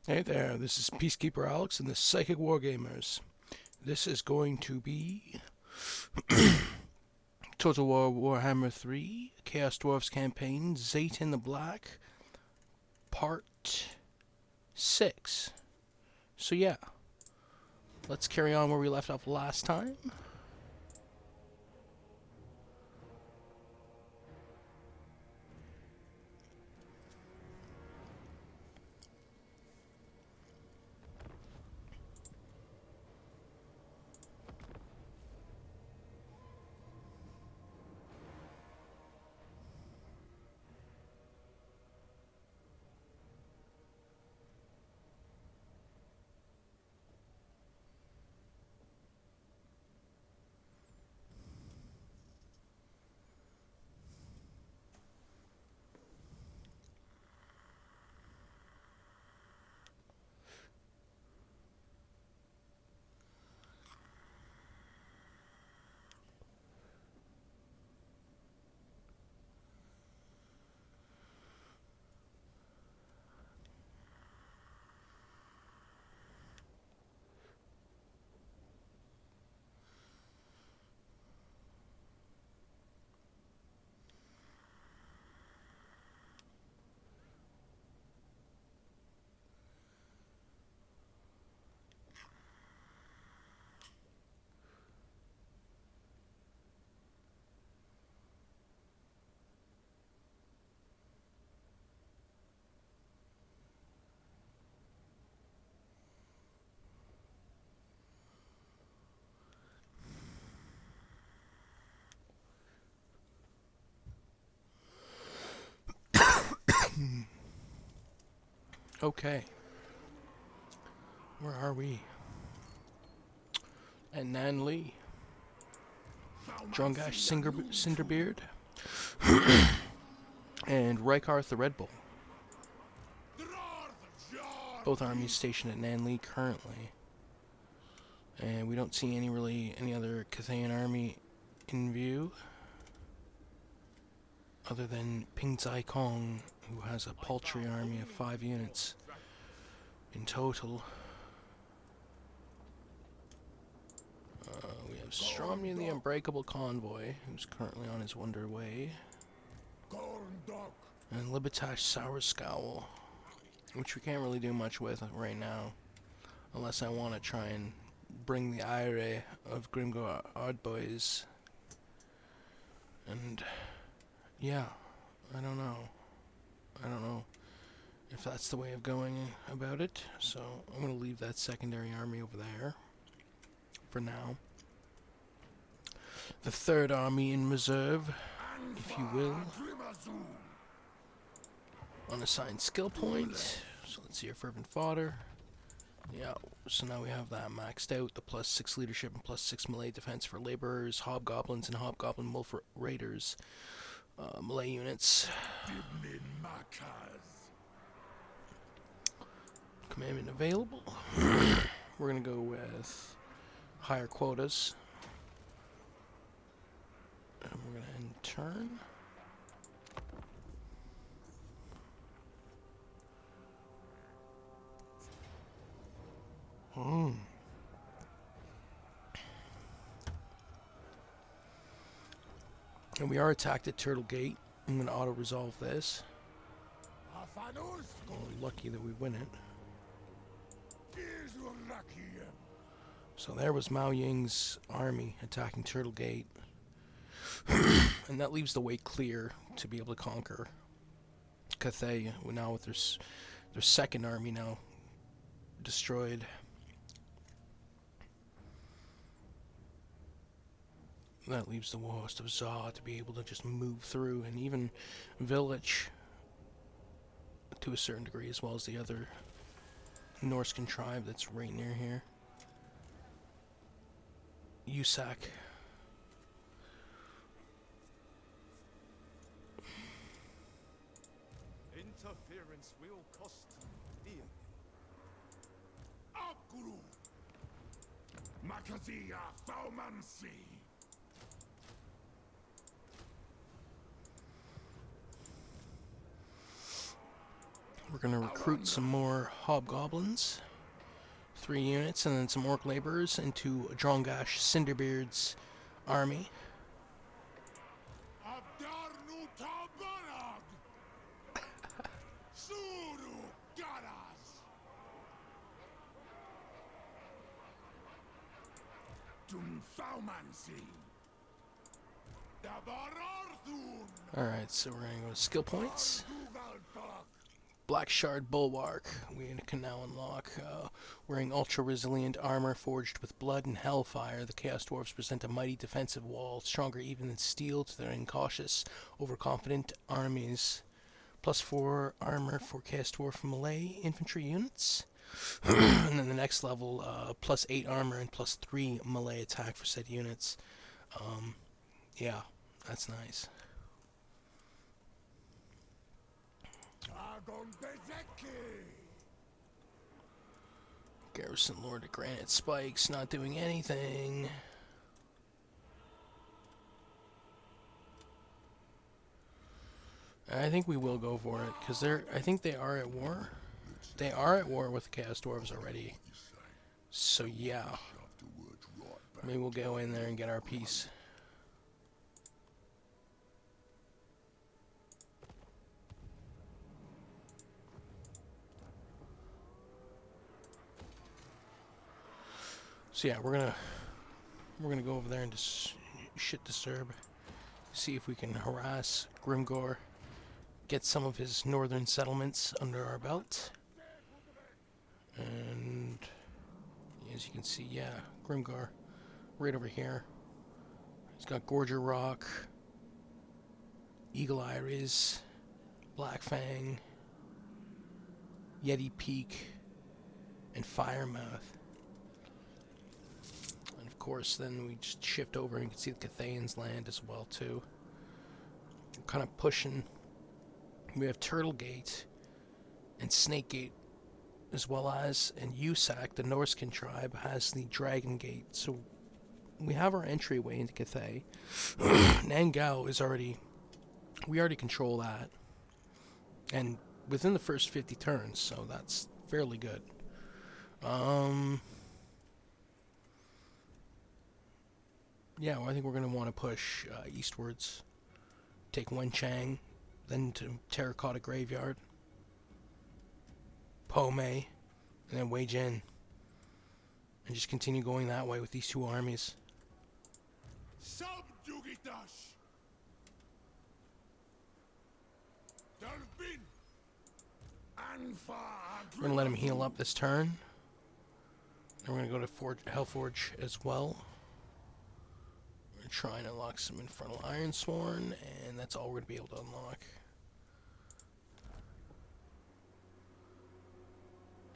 Hey there, this is Peacekeeperalex and the Psychic Wargamers. This is going to be Total War Warhammer 3, Chaos Dwarves campaign, Zhatan the Black, part 6. So yeah, let's carry on where we left off last time. Okay, where are we? And Nan Lee, Drungash Cinderbeard, and Reikarth the Red Bull. Both armies stationed at Nan Lee currently. And we don't see any other Cathayan army in view, other than Ping Zai Kong, who has a paltry army of 5 units in total. We have Stromny the Unbreakable Convoy, who's currently on his Wonder Way, and Libetash Sour Scowl, which we can't really do much with right now, unless I want to try and bring the ire of Grimgor Ardboys. And yeah, I don't know if that's the way of going about it, so I'm going to leave that secondary army over there for now. The third army in reserve, if you will, unassigned skill point. So let's see our fervent fodder. Yeah, so now we have that maxed out, the +6 leadership and +6 melee defense for laborers, hobgoblins, and hobgoblin wolf raiders. Melee units. Commandment available. We're going to go with higher quotas. And we're going to end turn. And we are attacked at Turtle Gate. I'm going to auto-resolve this. Oh, lucky that we win it. So there was Mao Ying's army attacking Turtle Gate. And that leaves the way clear to be able to conquer Cathay, now with their second army now destroyed. That leaves the Warhost of Zha to be able to just move through, and even Village to a certain degree, as well as the other Norscan tribe that's right near here. Usak. Interference will cost dear. Akuru. Makazia Thaumansi. We're going to recruit some more hobgoblins. 3 units, and then some orc laborers into Drongash Cinderbeard's army. Alright, so we're going to go to skill points. Black Shard Bulwark, we can now unlock. Wearing ultra-resilient armor forged with blood and hellfire, the Chaos Dwarves present a mighty defensive wall, stronger even than steel to their incautious, overconfident armies. +4 armor for Chaos Dwarf melee infantry units. And then the next level, +8 armor and +3 melee attack for said units. Yeah, that's nice. Garrison Lord of Granite Spikes, not doing anything. I think we will go for it, because I think they are at war. They are at war with the Chaos Dwarves already. So yeah. Maybe we'll go in there and get our piece. So yeah, we're gonna go over there and just shit disturb. See if we can harass Grimgor. Get some of his northern settlements under our belt. And as you can see, yeah, Grimgar right over here. He's got Gorger Rock, Eagle Iris, Black Fang, Yeti Peak, and Firemouth. And of course, then we just shift over and you can see the Cathayan's land as well too. We're kind of pushing. We have Turtle Gate and Snake Gate, as well as, and Usak, the Norskin tribe, has the Dragon Gate. So we have our entryway into Cathay. Nangao is we already control that. And within the first 50 turns, so that's fairly good. Yeah, well, I think we're going to want to push eastwards. Take Wenchang, then to Terracotta Graveyard, Pome, and then Wei Jin. And just continue going that way with these two armies. We're going to let him heal up this turn. And we're going to go to Hellforge as well. We're trying to unlock some Infernal Ironsworn, and that's all we're going to be able to unlock.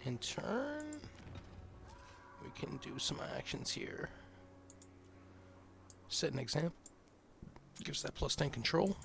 In turn, we can do some actions here. Set an example. Gives that +10 control.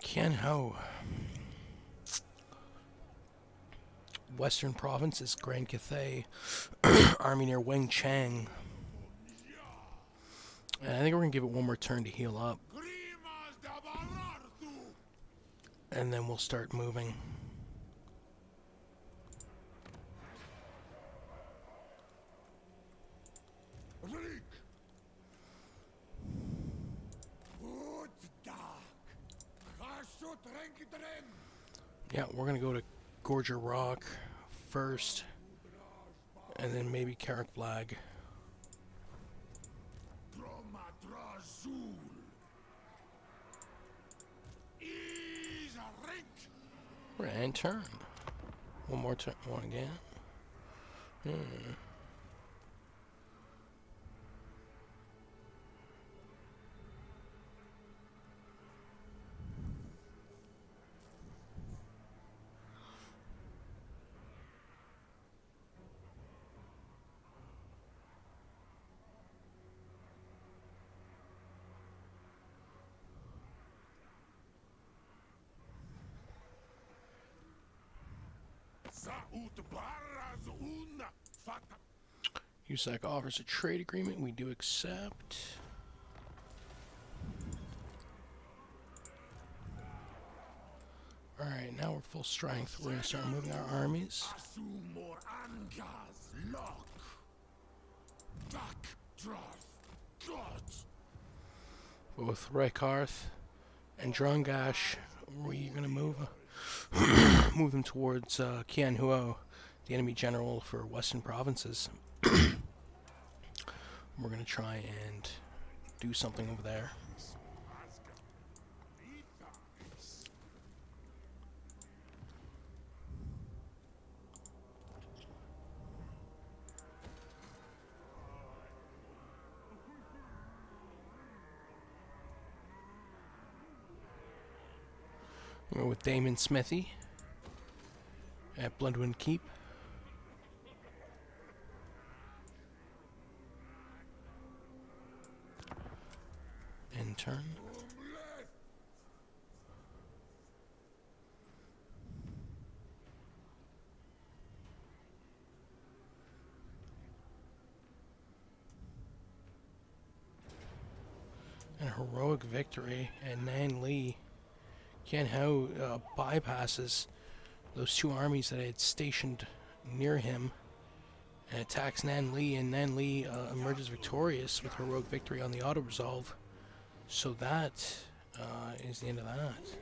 Ken Ho. Western Provinces, Grand Cathay. Army near Weng Chang. And I think we're going to give it one more turn to heal up. And then we'll start moving. Yeah, we're going to go to Gorger Rock first. And then maybe Carrick Flag. And turn. One more turn. One again. USAC offers a trade agreement. We do accept. Alright, now we're full strength. We're going to start moving our armies. Both Reikarth and Drongash, we're going to move move them towards Qian Huo, the enemy general for Western provinces. We're going to try and do something over there. We're with Damon Smithy at Bloodwind Keep. In turn. And a heroic victory at Nan Li. Qian Hao bypasses those two armies that I had stationed near him and attacks Nan Li, and Nan Li emerges victorious with heroic victory on the auto-resolve. So that is the end of that.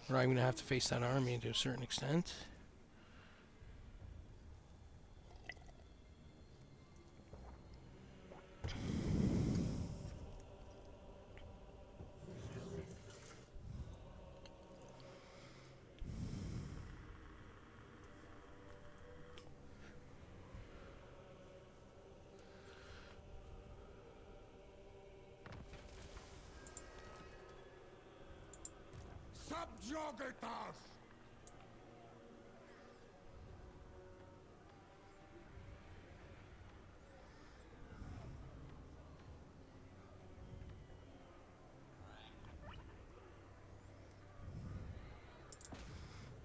We're not even going to have to face that army to a certain extent. Subjugatas!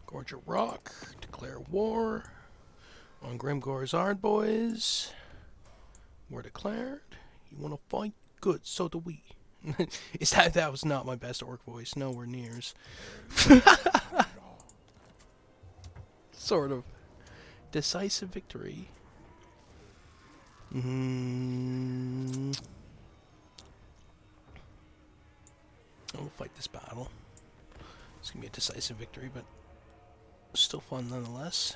Gorge a Rock, declare war on Grimgore's Ardboys. War declared. You want to fight? Good, so do we. That was not my best orc voice, nowhere nears. Sort of. Decisive victory. I will fight this battle. It's going to be a decisive victory, but still fun nonetheless.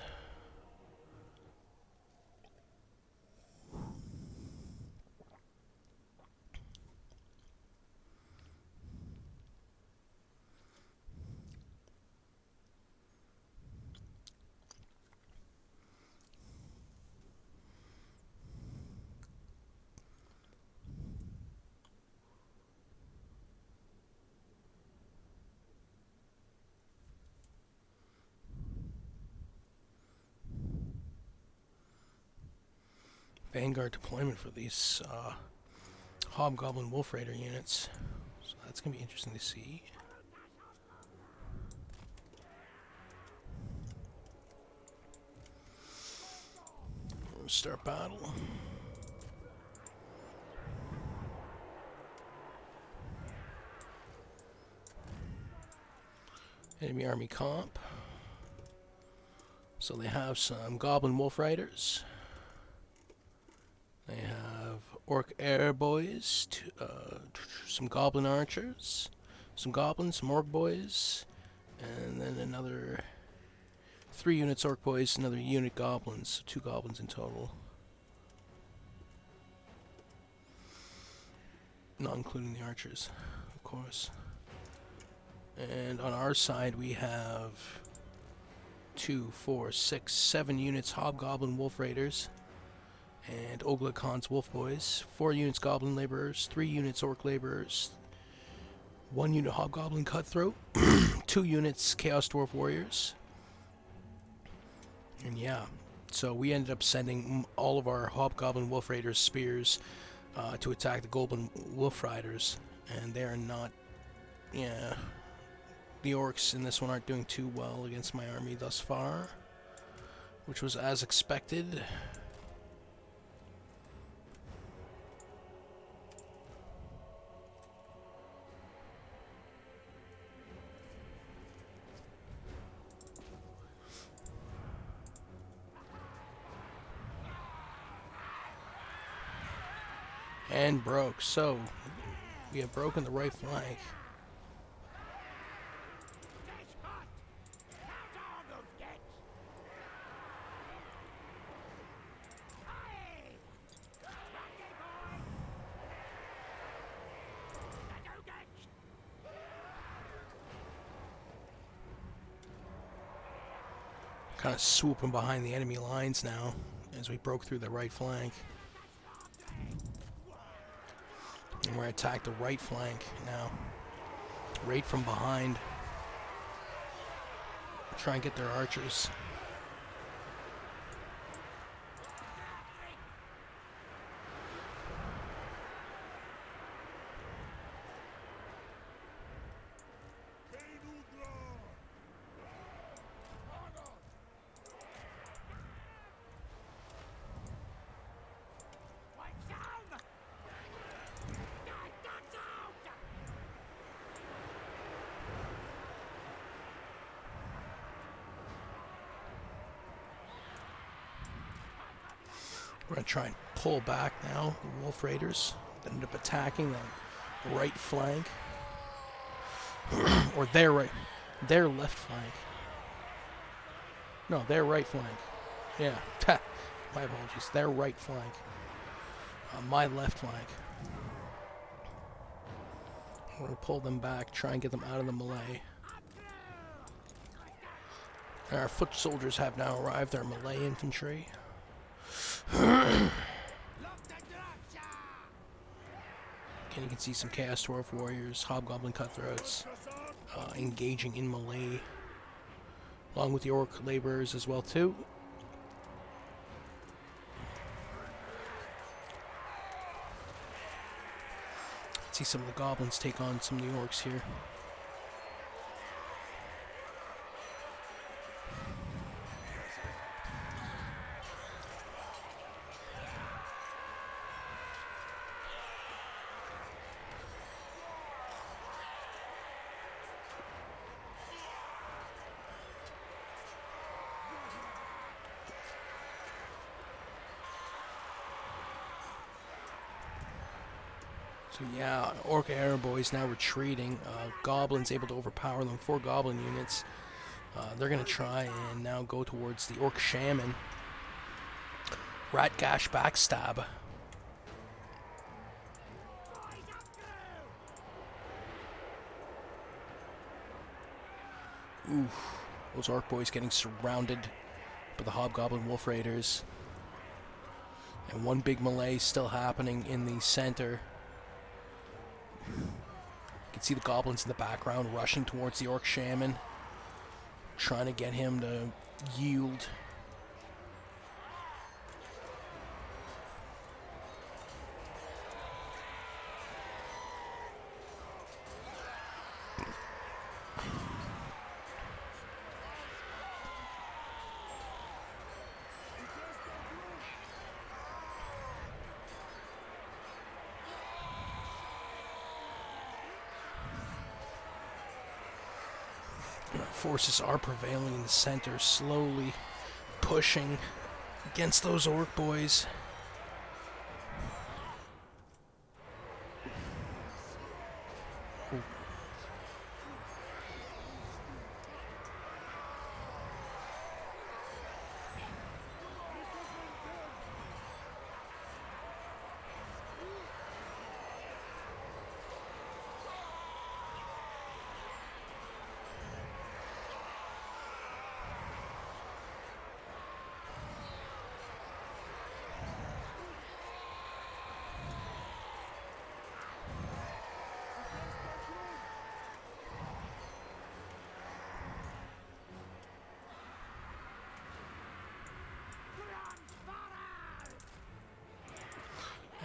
Vanguard deployment for these Hobgoblin Wolf Raider units. So that's going to be interesting to see. We'll start battle. Enemy army comp. So they have some Goblin Wolf Riders. They have Orc Air Boys, some Goblin Archers, some Goblins, some Orc Boys, and then another 3 units orc boys, another unit goblins, so 2 goblins in total. Not including the archers, of course. And on our side we have 2, 4, 6, 7 units hobgoblin wolf raiders and Ogla Khan's wolf boys, 4 units goblin laborers, 3 units orc laborers, 1 unit hobgoblin cutthroat, 2 units chaos dwarf warriors. And yeah, so we ended up sending all of our hobgoblin wolf raiders spears to attack the goblin wolf riders, and they're not, yeah, the orcs in this one aren't doing too well against my army thus far, which was as expected. And broke, so we have broken the right flank. Kind of swooping behind the enemy lines now as we broke through the right flank. And we're going to attack the right flank now. Right from behind. Try and get their archers. We're going to try and pull back now, the wolf raiders. End up attacking the right flank. Or their left flank. No, their right flank. Yeah, my apologies. Their right flank. My left flank. We're going to pull them back, try and get them out of the melee. Our foot soldiers have now arrived, our melee infantry. Again, you can see some chaos dwarf warriors, hobgoblin cutthroats, engaging in melee, along with the orc laborers as well too. See some of the goblins take on some of the orcs here. So yeah, Orc Arrow Boys now retreating. Goblins able to overpower them. 4 goblin units. They're going to try and now go towards the Orc Shaman. Ratgash Backstab. Oof. Those Orc Boys getting surrounded by the Hobgoblin Wolf Raiders. And one big melee still happening in the center. You can see the goblins in the background rushing towards the Orc Shaman, trying to get him to yield. Forces are prevailing in the center, slowly pushing against those Orc Boys.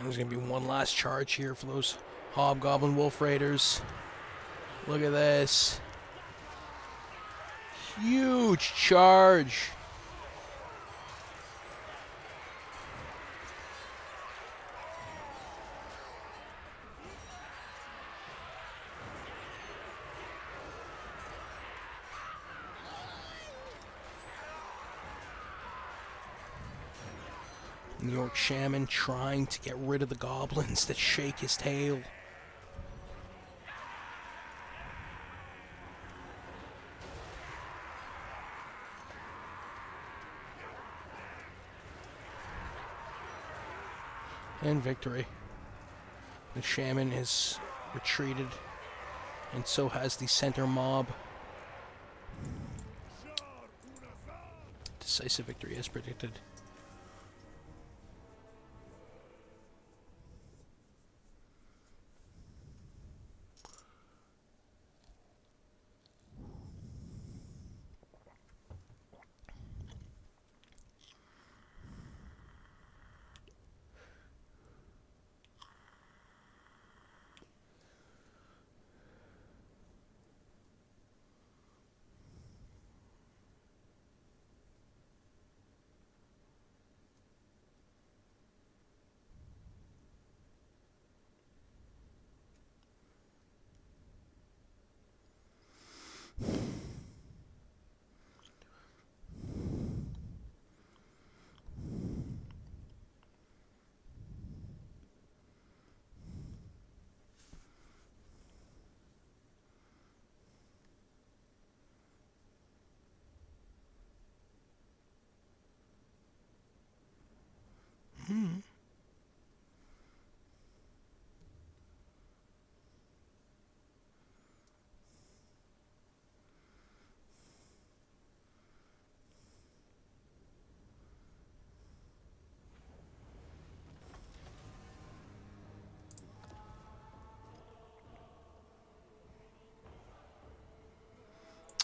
There's going to be one last charge here for those Hobgoblin Wolf Raiders. Look at this. Huge charge. New York Shaman trying to get rid of the goblins that shake his tail. And victory. The Shaman is retreated, and so has the center mob. Decisive victory as predicted.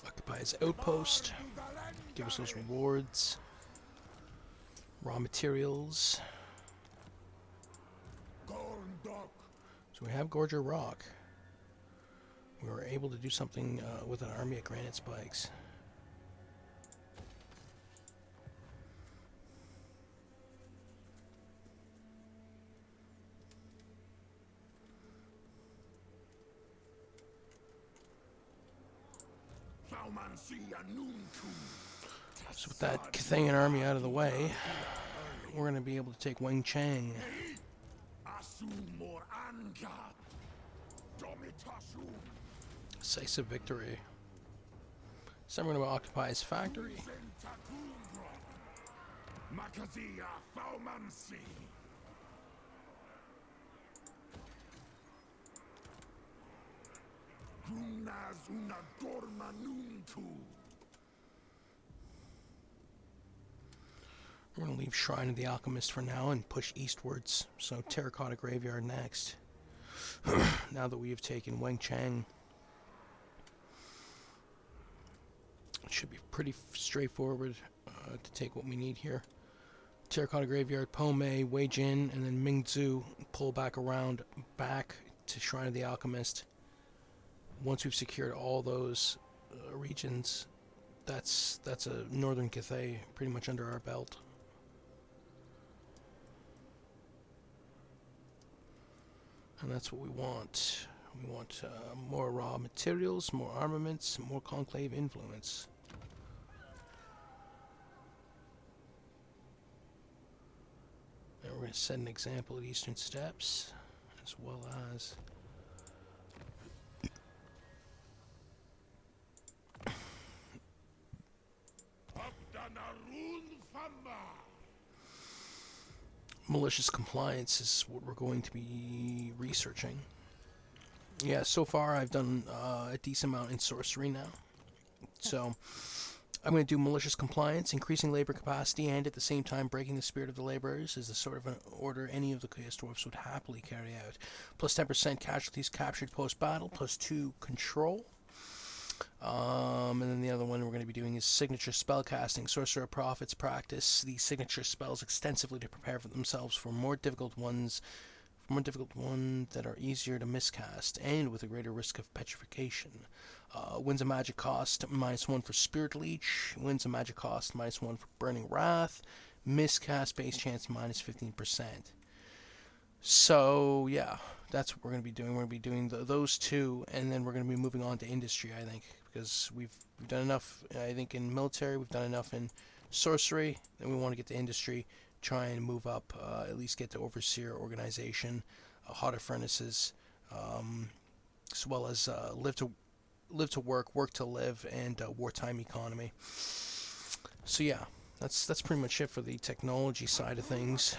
Occupy his outpost. Give us those rewards. Raw materials. So we have Gorger Rock. We were able to do something with an army of granite spikes. So with that Cathayan army out of the way, we're going to be able to take Weng Chang. Decisive victory. So I'm going to occupy his factory. We're going to leave Shrine of the Alchemist for now and push eastwards. So Terracotta Graveyard next. Now that we have taken Weng Chang. It should be pretty straightforward to take what we need here. Terracotta Graveyard, Po Mei, Wei Jin, and then Ming Zhu pull back around, back to Shrine of the Alchemist. Once we've secured all those regions, that's a Northern Cathay pretty much under our belt. And that's what we want. We want more raw materials, more armaments, more conclave influence. And we're going to set an example at Eastern Steppes, as well as malicious compliance is what we're going to be researching. Yeah, so far I've done a decent amount in sorcery now. So I'm going to do malicious compliance, increasing labor capacity, and at the same time breaking the spirit of the laborers is the sort of an order any of the Chaos Dwarfs would happily carry out. Plus 10% casualties captured post-battle, plus 2 control. And then the other one we're going to be doing is signature spellcasting. Sorcerer prophets practice these signature spells extensively to prepare for themselves for more difficult ones that are easier to miscast and with a greater risk of petrification. Wins a magic cost -1 for Spirit Leech. Wins a magic cost -1 for Burning Wrath. Miscast base chance -15%. So, yeah, that's what we're going to be doing. We're going to be doing those two, and then we're going to be moving on to industry, I think, because we've done enough, I think, in military, we've done enough in sorcery, then we want to get to industry, try and move up, at least get to overseer organization, hotter furnaces, as well as live to work, work to live, and wartime economy. So yeah, that's pretty much it for the technology side of things.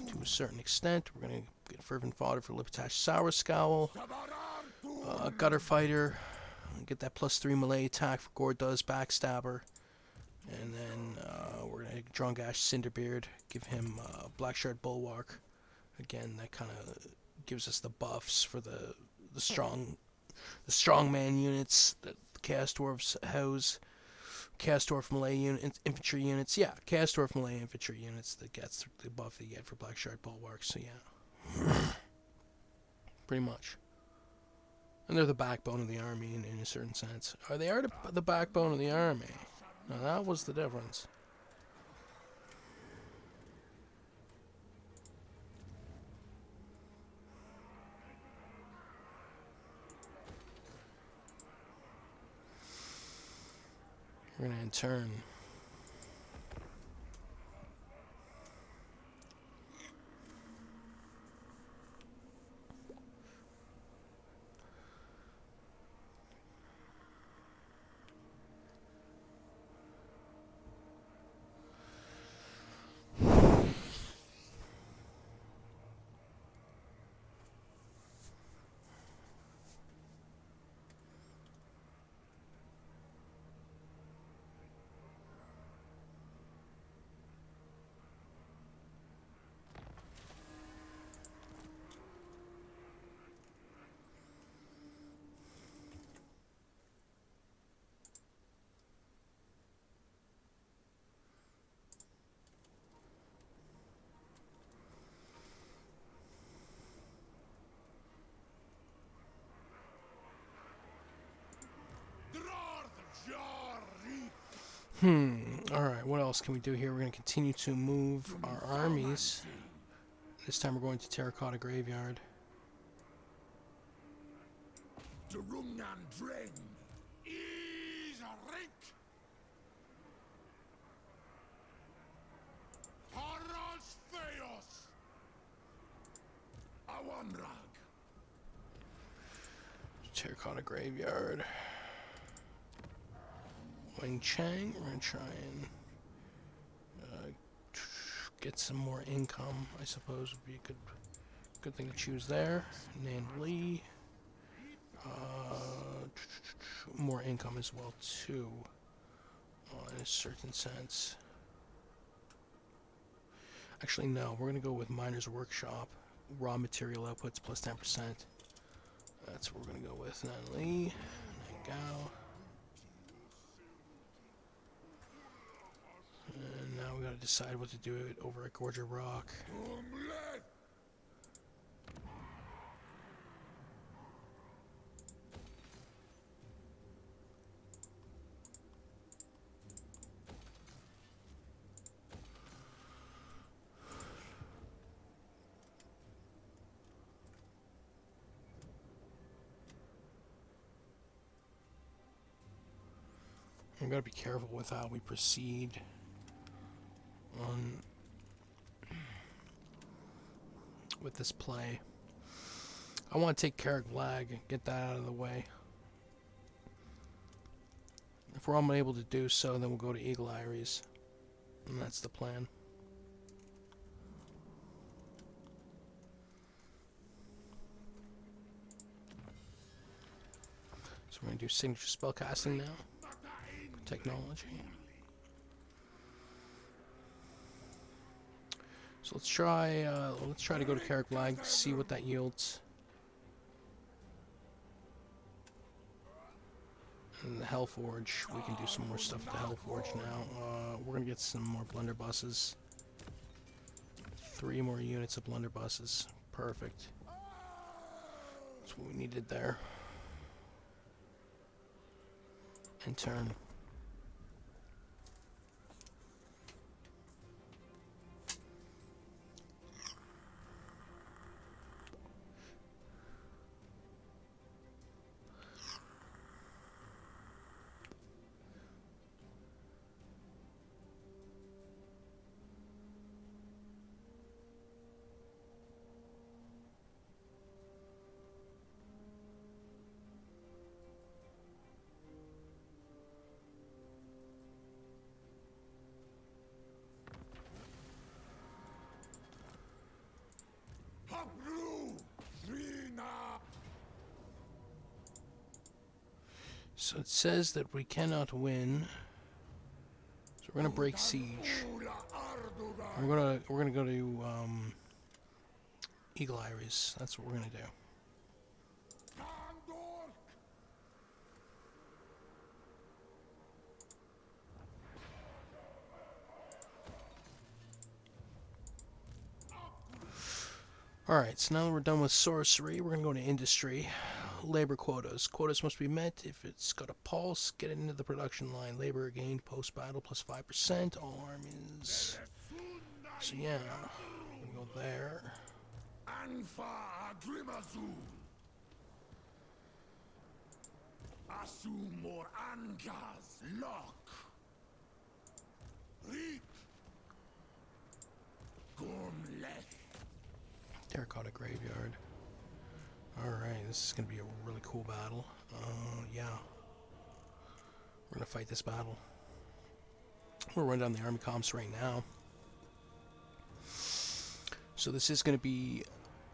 To a certain extent, we're gonna get fervent fodder for Lipitash Sour Scowl, Gutter Fighter, get that +3 melee attack for Gordo's Backstabber, and then we're gonna Drongash Cinderbeard, give him Blackshard Bulwark. Again, that kind of gives us the buffs for the strongman units that the Chaos Dwarves house. Chaos Dwarf melee infantry units. Yeah, Chaos Dwarf melee infantry units that gets the buff they get for Blackshard Bulwark. So yeah, pretty much. And they're the backbone of the army in a certain sense. They are the backbone of the army. Now that was the difference. We're gonna in turn. Alright, what else can we do here? We're going to continue to move our armies. This time we're going to Terracotta Graveyard. Terracotta Graveyard. Wing Chang, we're going to try and get some more income, I suppose would be a good thing to choose there. Nan Lee. More income as well too, in a certain sense. Actually no, we're going to go with Miner's Workshop. Raw material outputs +10%. That's what we're going to go with. Nan Lee, Nan Gao. And now we gotta decide what to do over at Gorger Rock. We gotta be careful with how we proceed with this play. I want to take Carrick Lag and get that out of the way. If we're unable to do so, then we'll go to Eagle Iris, and that's the plan. So we're going to do signature spellcasting now. Technology. So let's try to go to Carrick Lag, see what that yields. And the Hellforge. We can do some more stuff with the Hellforge now. We're gonna get some more blunderbusses. 3 more units of blunderbusses. Perfect. That's what we needed there. And turn. So it says that we cannot win. So we're gonna break siege. We're gonna go to Eagle Iris. That's what we're gonna do. Alright, so now that we're done with sorcery, we're gonna go to industry. Labor quotas. Quotas must be met. If it's got a pulse, get it into the production line. Labor gained post-battle plus 5%. All armies. So yeah, we'll go there. Terracotta Graveyard. Alright, this is going to be a really cool battle. Yeah. We're going to fight this battle. We're running down the army comps right now. So this is going to be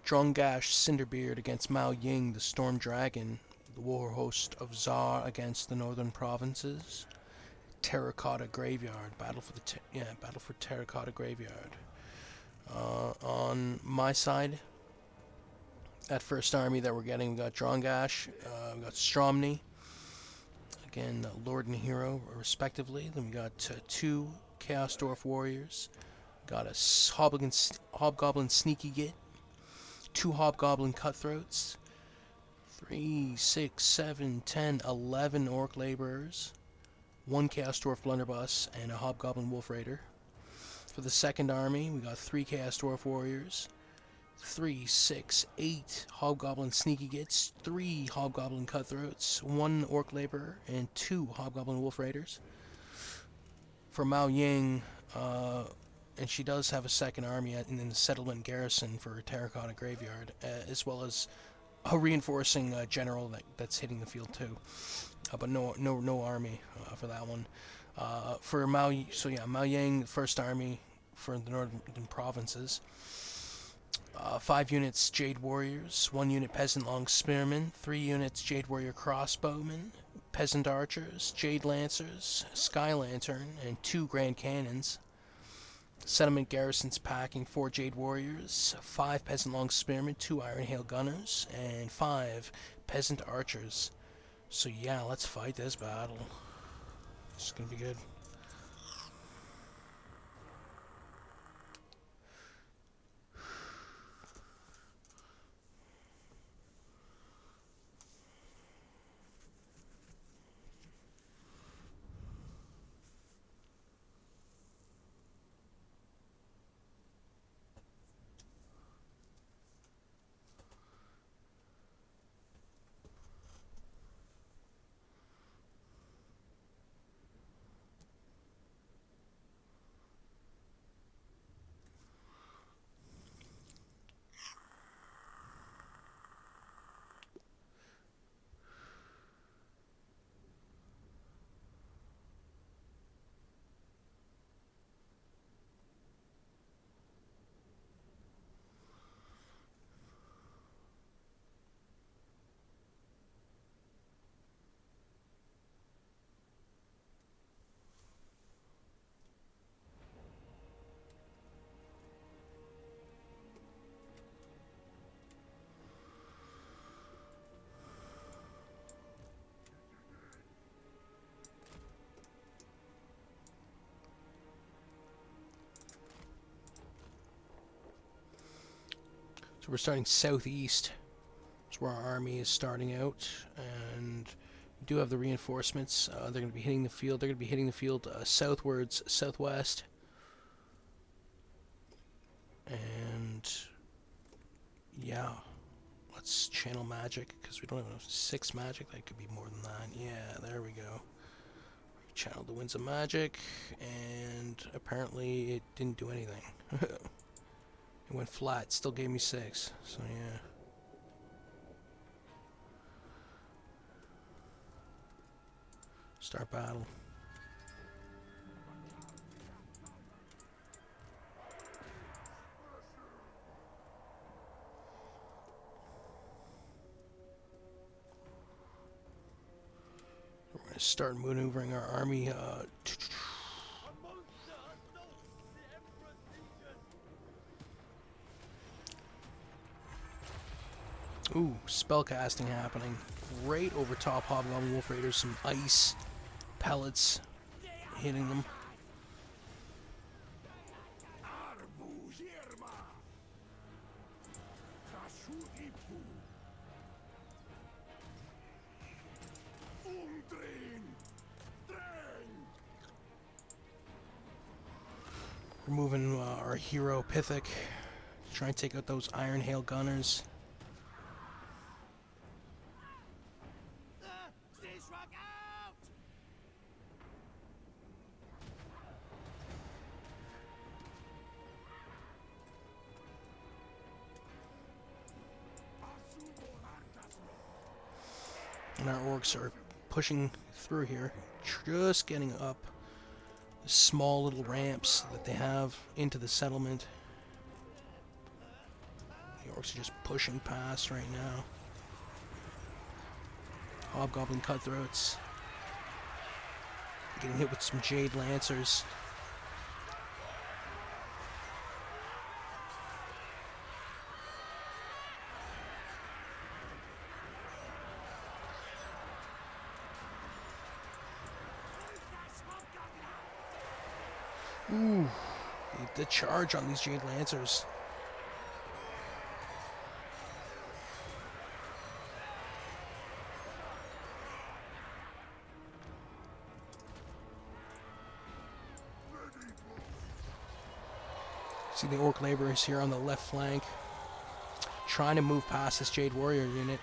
Drungash Cinderbeard against Mao Ying, the Storm Dragon, the war host of Zar against the northern provinces. Terracotta Graveyard. Battle for Terracotta Graveyard. On my side, that first army that we're getting, we got Drongash, we got Stromny, again, Lord and Hero, respectively. Then we got 2 Chaos Dwarf Warriors, got a Hobgoblin Sneaky Git, 2 Hobgoblin Cutthroats, 3, 6, 7, 10, 11 Orc Laborers, 1 Chaos Dwarf Blunderbuss, and a Hobgoblin Wolf Raider. For the second army, we got 3 Chaos Dwarf Warriors, 3, 6, 8 Hobgoblin Sneaky Gits, 3 Hobgoblin Cutthroats, 1 Orc Laborer, and 2 Hobgoblin Wolf Raiders. For Mao Ying, and she does have a second army in the settlement garrison for Terracotta Graveyard, as well as a reinforcing general that's hitting the field too. But no army for that one. For Mao Yang, first army for the northern provinces. 5 units Jade Warriors, 1 unit Peasant Long Spearmen, 3 units Jade Warrior Crossbowmen, Peasant Archers, Jade Lancers, Sky Lantern, and 2 Grand Cannons. Settlement garrisons packing 4 Jade Warriors, 5 Peasant Long Spearmen, 2 Iron Hail Gunners, and 5 Peasant Archers. So yeah, let's fight this battle. It's gonna be good. So we're starting southeast. That's where our army is starting out, and we do have the reinforcements. They're going to be hitting the field. They're going to be hitting the field southwards, southwest. And yeah, let's channel magic, because we don't have enough 6 magic. That could be more than that. Yeah, there we go. Channel the winds of magic, and apparently it didn't do anything. It went flat. Still gave me 6. So yeah. Start battle. We're going to start maneuvering our army. Ooh, spellcasting happening. Right over top Hobgoblin Wolf Raiders. Some ice pellets hitting them. We're moving our hero Pithic to try and take out those Iron Hail Gunners. And our orcs are pushing through here, just getting up the small little ramps that they have into the settlement. The orcs are just pushing past right now. Hobgoblin cutthroats getting hit with some Jade Lancers. Ooh, the charge on these Jade Lancers. See the Orc Laborers here on the left flank, trying to move past this Jade Warrior unit.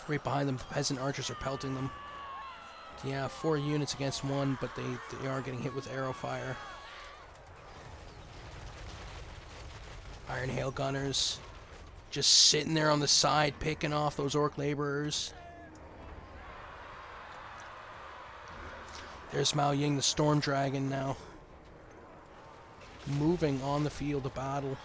Right behind them, the Peasant Archers are pelting them. Yeah, 4 units against 1, but they are getting hit with arrow fire. Iron Hail Gunners just sitting there on the side, picking off those Orc Laborers. There's Mao Ying, the Storm Dragon, now moving on the field of battle.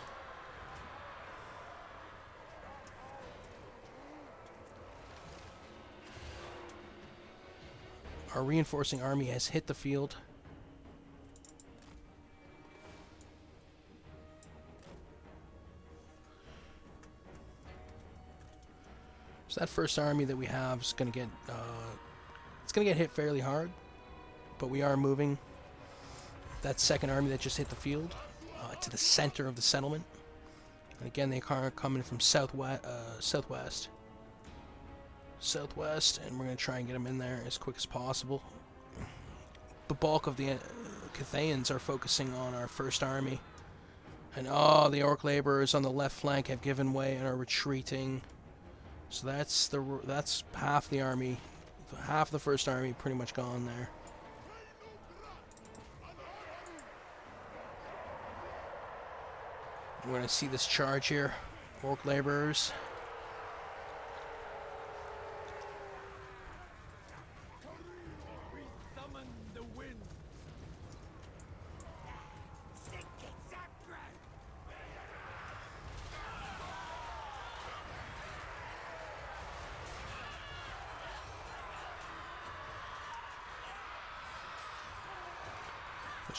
Our reinforcing army has hit the field. So that first army that we have is going to get hit fairly hard, but we are moving that second army that just hit the field to the center of the settlement. And again, they are coming from southwest, and we're going to try and get them in there as quick as possible. The bulk of the Cathayans are focusing on our first army. And the Orc Laborers on the left flank have given way and are retreating. So that's half the army. Half the first army pretty much gone there. We're going to see this charge here. Orc Laborers.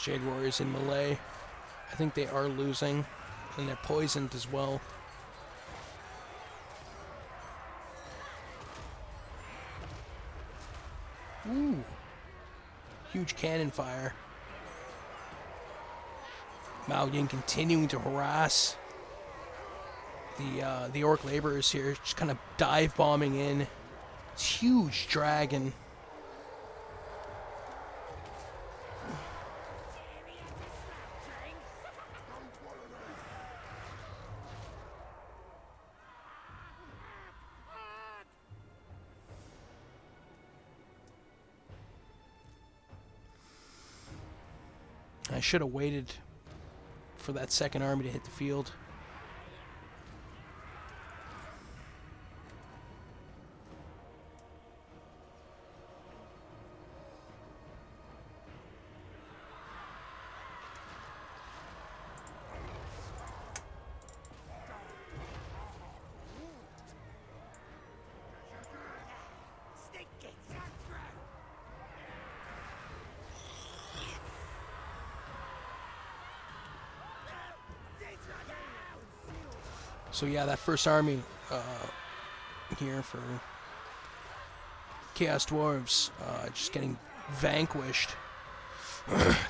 Jade Warriors in melee. I think they are losing, and they're poisoned as well. Ooh. Huge cannon fire. Mao Ying continuing to harass The orc laborers here just kind of dive bombing in. It's huge dragon. I should have waited for that second army to hit the field. So yeah, that first army here for Chaos Dwarves just getting vanquished.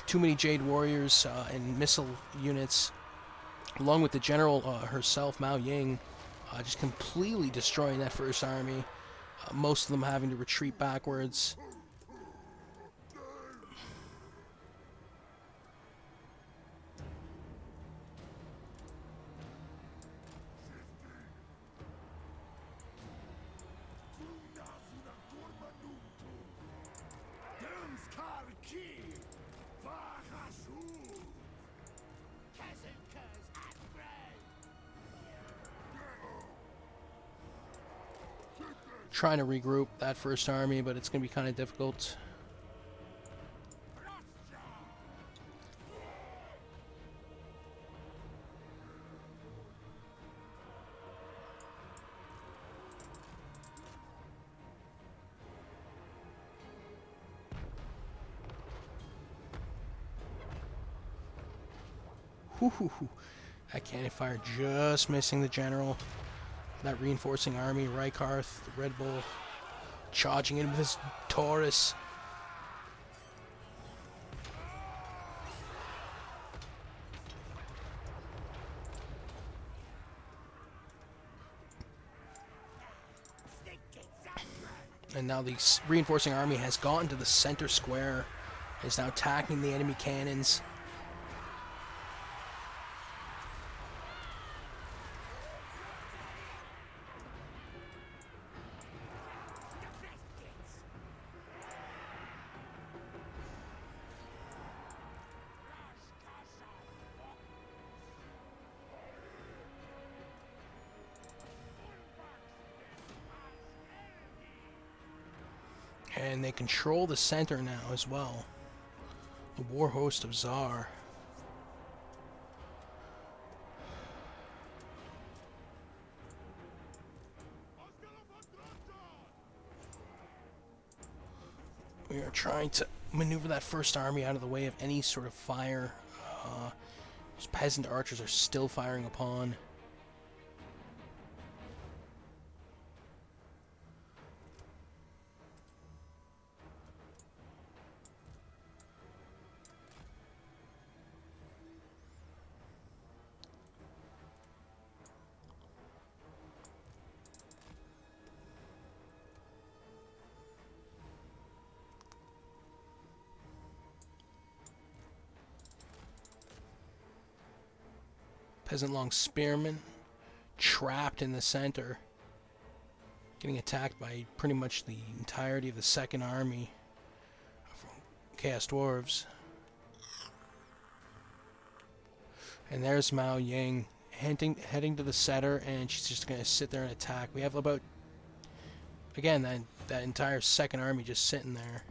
Too many Jade Warriors and missile units, along with the general herself, Mao Ying, just completely destroying that first army. Most of them having to retreat backwards. Trying to regroup that first army, but it's going to be kind of difficult. That cannon fire just missing the general. That reinforcing army, Reikarth, the Red Bull, charging in with his Taurus. And now the reinforcing army has gotten to the center square. Is now attacking the enemy cannons. And they control the center now as well. The war host of Tsar. We are trying to maneuver that first army out of the way of any sort of fire. Those peasant archers are still firing upon. Peasant long spearmen trapped in the center, getting attacked by pretty much the entirety of the second army of Chaos Dwarves. And there's Mao Ying heading to the center, and she's just going to sit there and attack. We have about, again, that entire second army just sitting there.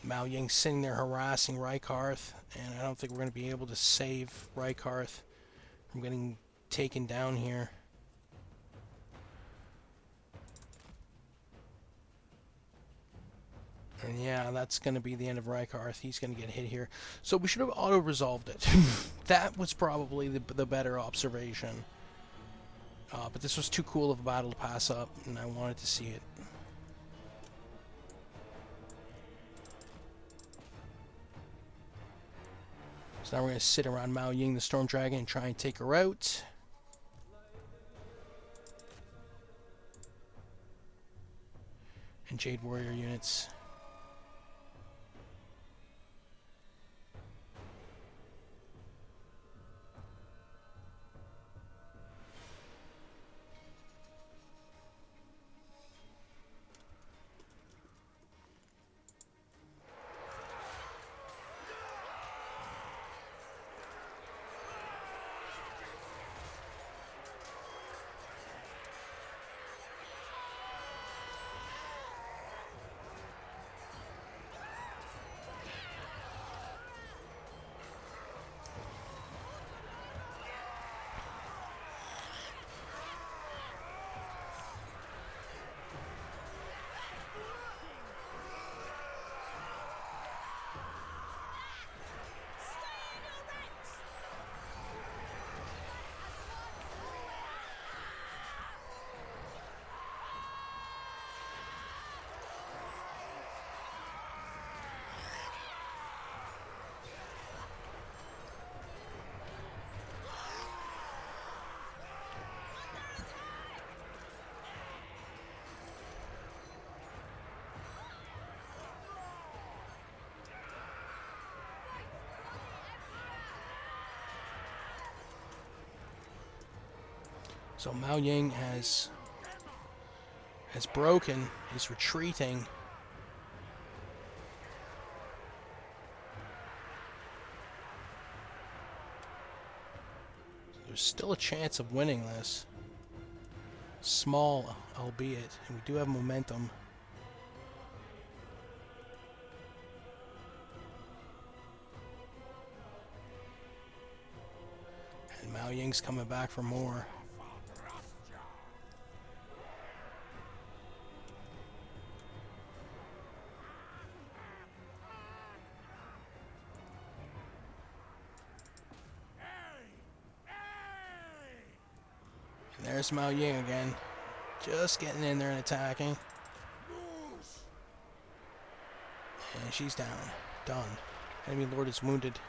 Mao Ying sitting there harassing Reikarth, and I don't think we're going to be able to save Reikarth from getting taken down here. And yeah, that's going to be the end of Reikarth. He's going to get hit here. So we should have auto-resolved it. That was probably the better observation. But this was too cool of a battle to pass up, and I wanted to see it. So now we're going to sit around Mao Ying, the Storm Dragon, and try and take her out. And Jade Warrior units. So Mao Ying has broken, is retreating. There's still a chance of winning this. Small, albeit, and we do have momentum. And Mao Ying's coming back for more. There's Mao Ying again. Just getting in there and attacking. And she's down. Done. Enemy Lord is wounded. So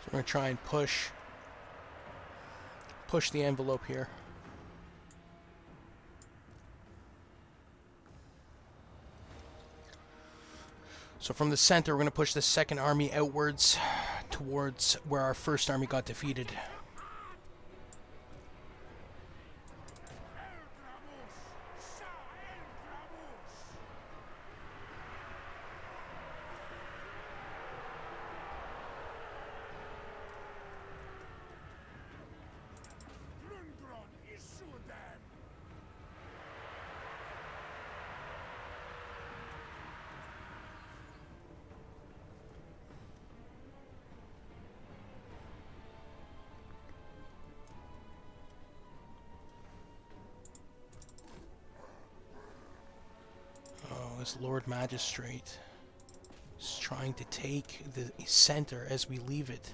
we're going to try and push the envelope here. So from the center, we're going to push the second army outwards towards where our first army got defeated. This Lord Magistrate is trying to take the center as we leave it.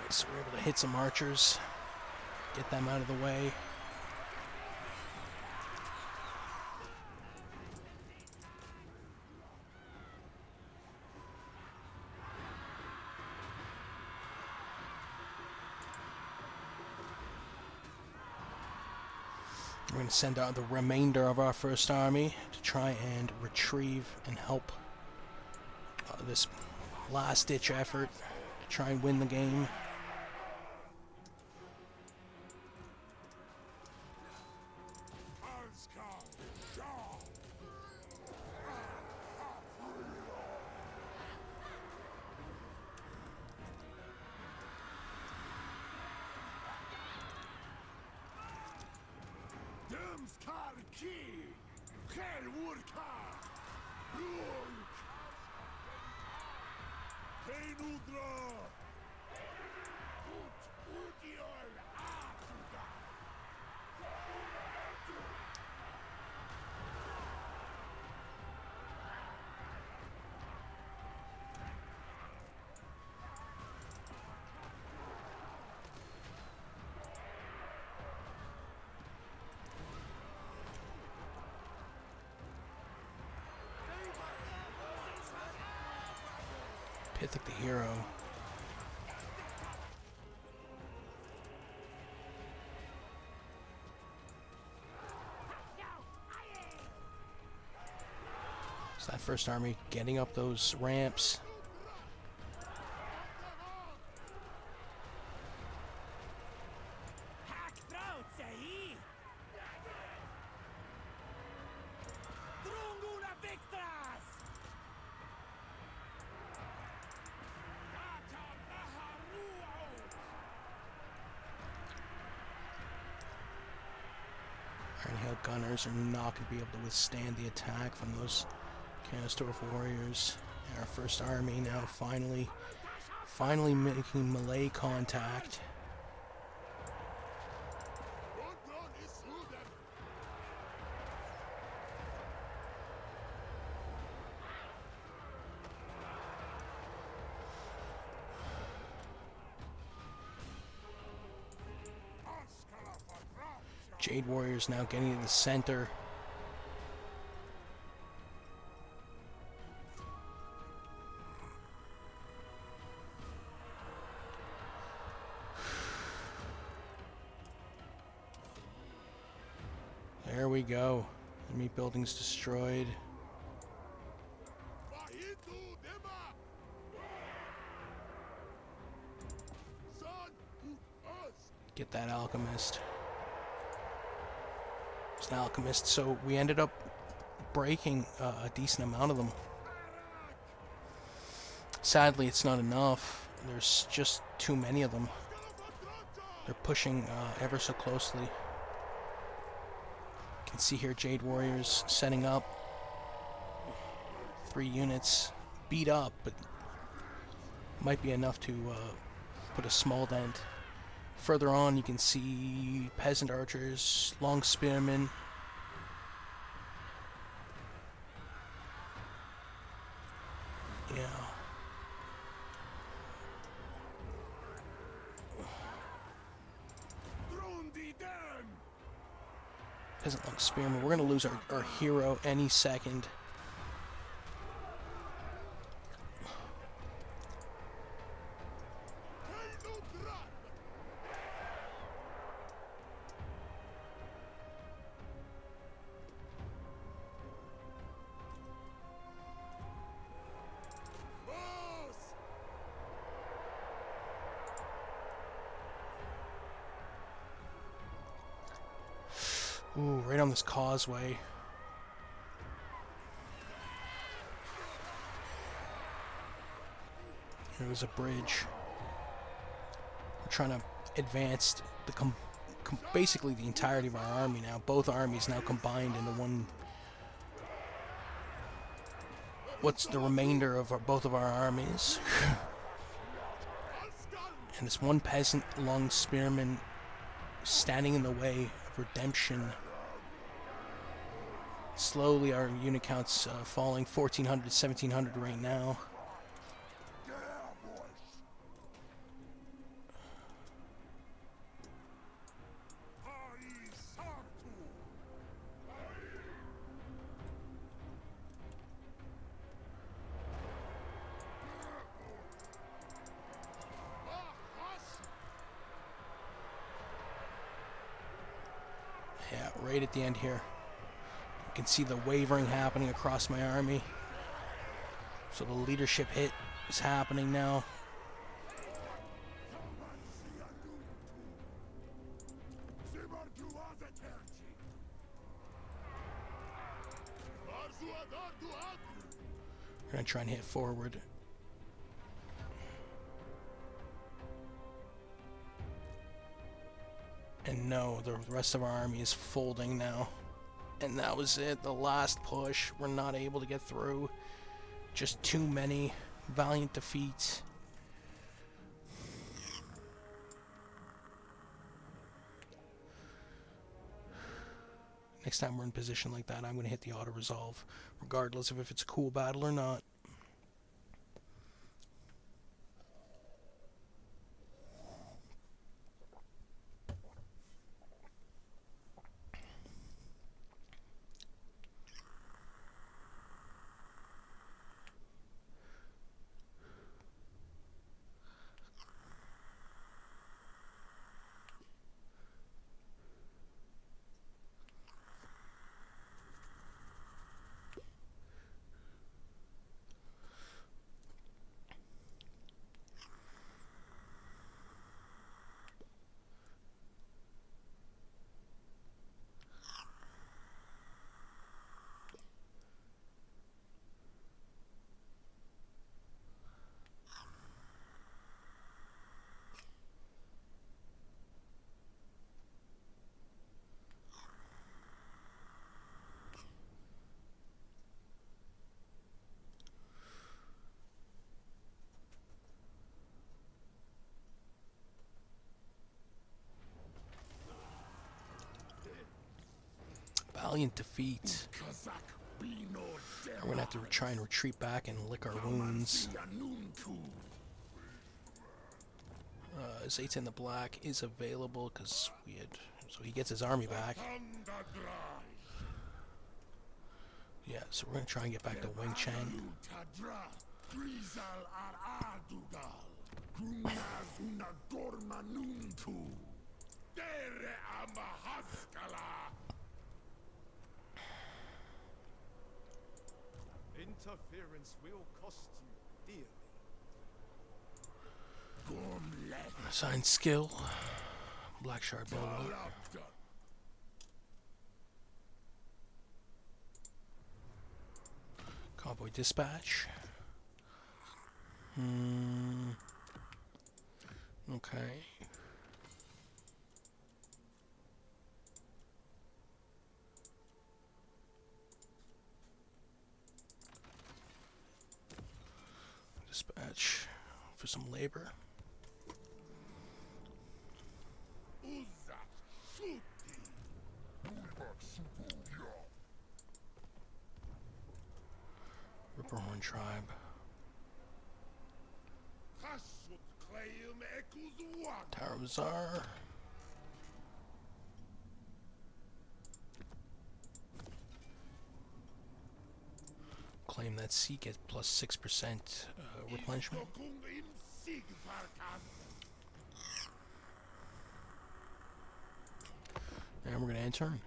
So we're able to hit some archers. Get them out of the way. We're going to send out the remainder of our first army to try and retrieve and help this last-ditch effort to try and win the game. Pithic the hero. So that first army getting up those ramps. Handheld gunners are not going to be able to withstand the attack from those Canistorf warriors. And our first army now finally making melee contact. Jade Warriors now getting to the center. There we go. Enemy buildings destroyed. Get that alchemist. It's an alchemist, so we ended up breaking a decent amount of them. Sadly, it's not enough. There's just too many of them. They're pushing ever so closely. You can see here Jade Warriors setting up. 3 units beat up, but might be enough to put a small dent. Further on, you can see peasant archers, long spearmen. Yeah. Peasant long spearmen. We're going to lose our hero any second. Ooh, right on this causeway. Here was a bridge. We're trying to advance the basically the entirety of our army now. Both armies now combined into one. What's the remainder of both of our armies? And this one peasant long spearman standing in the way of redemption. Slowly our unit count's falling, 1,400 to 1,700 right now. Yeah, right at the end here. You can see the wavering happening across my army. So the leadership hit is happening now. We're going to try and hit forward. And no, the rest of our army is folding now. And that was it, the last push. We're not able to get through. Just too many valiant defeats. Next time we're in position like that, I'm going to hit the auto-resolve, regardless of if it's a cool battle or not. Valiant defeat. We're going to have to try and retreat back and lick our wounds. Zhatan the Black is available because we had... So he gets his army back. Yeah, so we're going to try and get back to Wing Chang. Interference will cost you dearly. Assign skill. Black Shard Bulwark. Convoy Dispatch. Okay. Dispatch for some labor. Ripperhorn Tribe. Tower of Tsar. Claim that seat gets plus 6% replenishment. And we're going to end turn.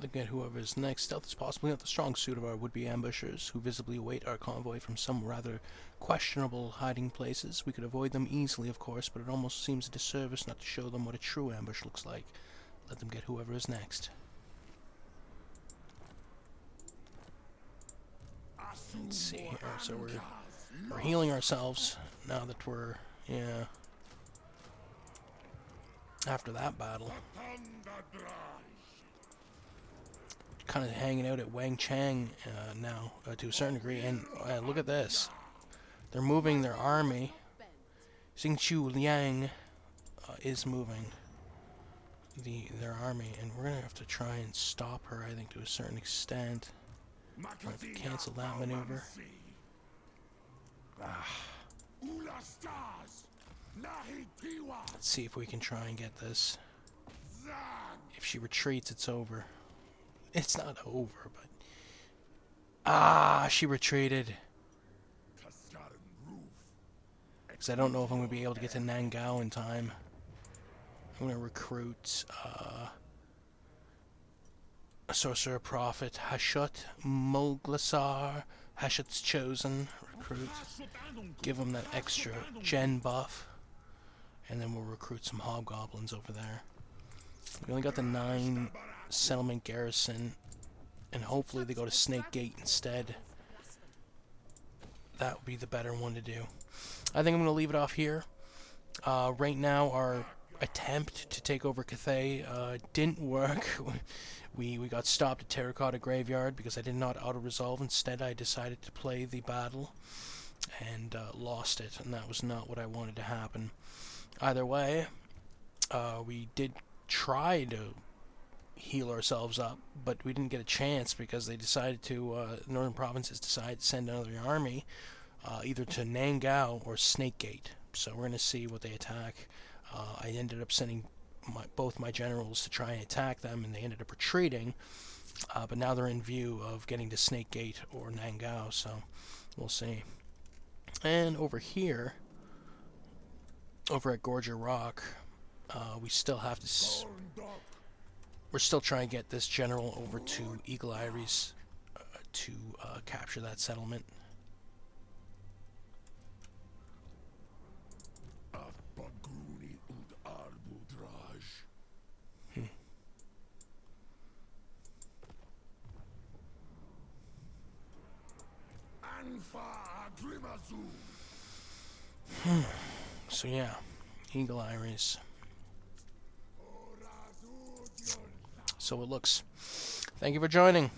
Looking at whoever's next. Stealth is possibly not the strong suit of our would-be ambushers, who visibly await our convoy from some rather questionable hiding places. We could avoid them easily, of course, but it almost seems a disservice not to show them what a true ambush looks like. Let them get whoever is next. Let's see here. So we're healing ourselves now that we're, yeah, after that battle. Kind of hanging out at Wang Chang now to a certain degree, and look at this. They're moving their army. Xingqiu Liang is moving their army, and we're gonna have to try and stop her, I think, to a certain extent. We're gonna have to cancel that maneuver. Let's see if we can try and get this. If she retreats, it's over. It's not over, but Ah, she retreated. Because I don't know if I'm going to be able to get to Nangao in time. I'm going to recruit a Sorcerer Prophet, Hashut, Moglasar, Hashut's Chosen, recruit. Give him that extra gen buff. And then we'll recruit some Hobgoblins over there. We only got the 9 settlement garrison. And hopefully they go to Snake Gate instead. That would be the better one to do. I think I'm going to leave it off here. Right now, our attempt to take over Cathay didn't work. We got stopped at Terracotta Graveyard because I did not auto-resolve. Instead, I decided to play the battle and lost it, and that was not what I wanted to happen. Either way, we did try to heal ourselves up, but we didn't get a chance because they decided to, Northern Provinces decided to send another army, either to Nangao or Snake Gate. So we're going to see what they attack. I ended up sending both my generals to try and attack them, and they ended up retreating, but now they're in view of getting to Snake Gate or Nangao, so we'll see. And over here, over at Gorger Rock, we still have to... We're still trying to get this general over to Eagle Iris to capture that settlement. So yeah, Eagle Iris. So it looks. Thank you for joining.